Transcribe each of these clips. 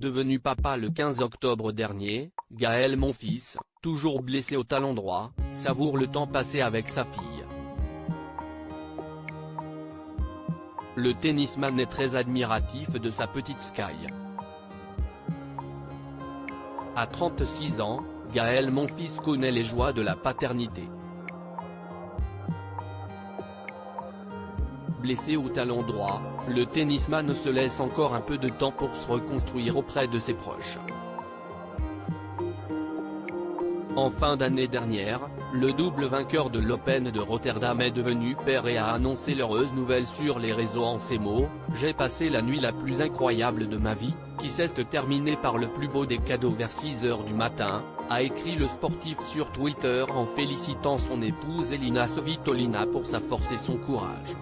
Devenu papa le 15 octobre dernier, Gaël Monfils, toujours blessé au talon droit, savoure le temps passé avec sa fille. Le tennisman est très admiratif de sa petite Sky. À 36 ans, Gaël Monfils connaît les joies de la paternité. Blessé au talon droit, le tennisman se laisse encore un peu de temps pour se reconstruire auprès de ses proches. En fin d'année dernière, le double vainqueur de l'Open de Rotterdam est devenu père et a annoncé l'heureuse nouvelle sur les réseaux en ces mots: « J'ai passé la nuit la plus incroyable de ma vie, qui s'est terminée par le plus beau des cadeaux vers 6 h du matin », a écrit le sportif sur Twitter en félicitant son épouse Elina Svitolina pour sa force et son courage.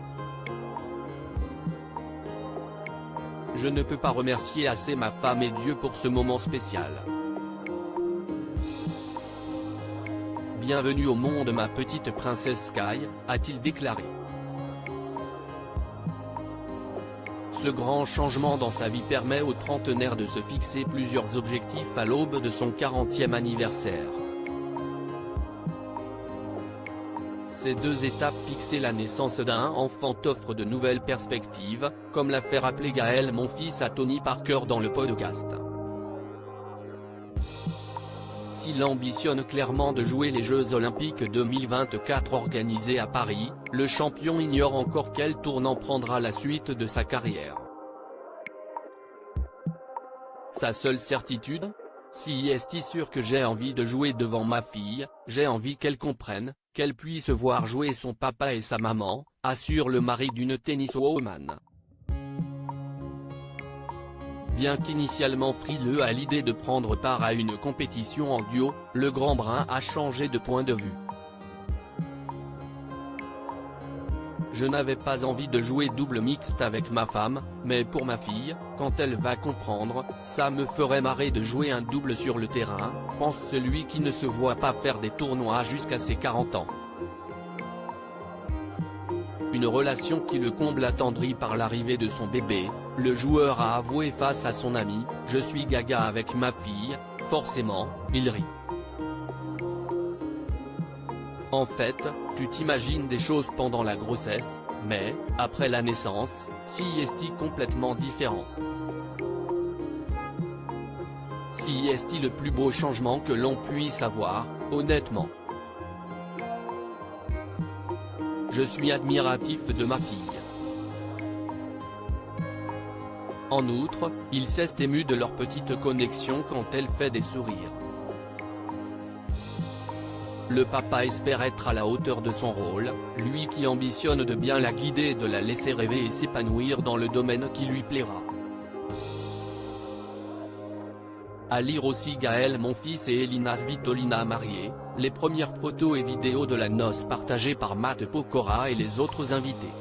« Je ne peux pas remercier assez ma femme et Dieu pour ce moment spécial. Bienvenue au monde ma petite princesse Sky », a-t-il déclaré. Ce grand changement dans sa vie permet au trentenaire de se fixer plusieurs objectifs à l'aube de son 40e anniversaire. Ces deux étapes fixées, la naissance d'un enfant, offrent de nouvelles perspectives, comme l'a fait rappeler Gaël Monfils à Tony Parker dans le podcast. S'il ambitionne clairement de jouer les Jeux Olympiques 2024 organisés à Paris, le champion ignore encore quel tournant prendra la suite de sa carrière. Sa seule certitude ? Si est sûr que j'ai envie de jouer devant ma fille, j'ai envie qu'elle comprenne, qu'elle puisse voir jouer son papa et sa maman, assure le mari d'une tenniswoman. Bien qu'initialement frileux à l'idée de prendre part à une compétition en duo, le Grand Brun a changé de point de vue. Je n'avais pas envie de jouer double mixte avec ma femme, mais pour ma fille, quand elle va comprendre, ça me ferait marrer de jouer un double sur le terrain, pense celui qui ne se voit pas faire des tournois jusqu'à ses 40 ans. Une relation qui le comble. Attendri par l'arrivée de son bébé, le joueur a avoué face à son ami: « Je suis gaga avec ma fille, forcément, il rit. En fait, tu t'imagines des choses pendant la grossesse, mais, après la naissance, c'est complètement différent. C'est le plus beau changement que l'on puisse avoir, honnêtement. Je suis admiratif de ma fille. » En outre, il s'est ému de leur petite connexion quand elle fait des sourires. Le papa espère être à la hauteur de son rôle, lui qui ambitionne de bien la guider et de la laisser rêver et s'épanouir dans le domaine qui lui plaira. À lire aussi: Gaël Monfils et Elina Svitolina mariés, les premières photos et vidéos de la noce partagées par Matt Pokora et les autres invités.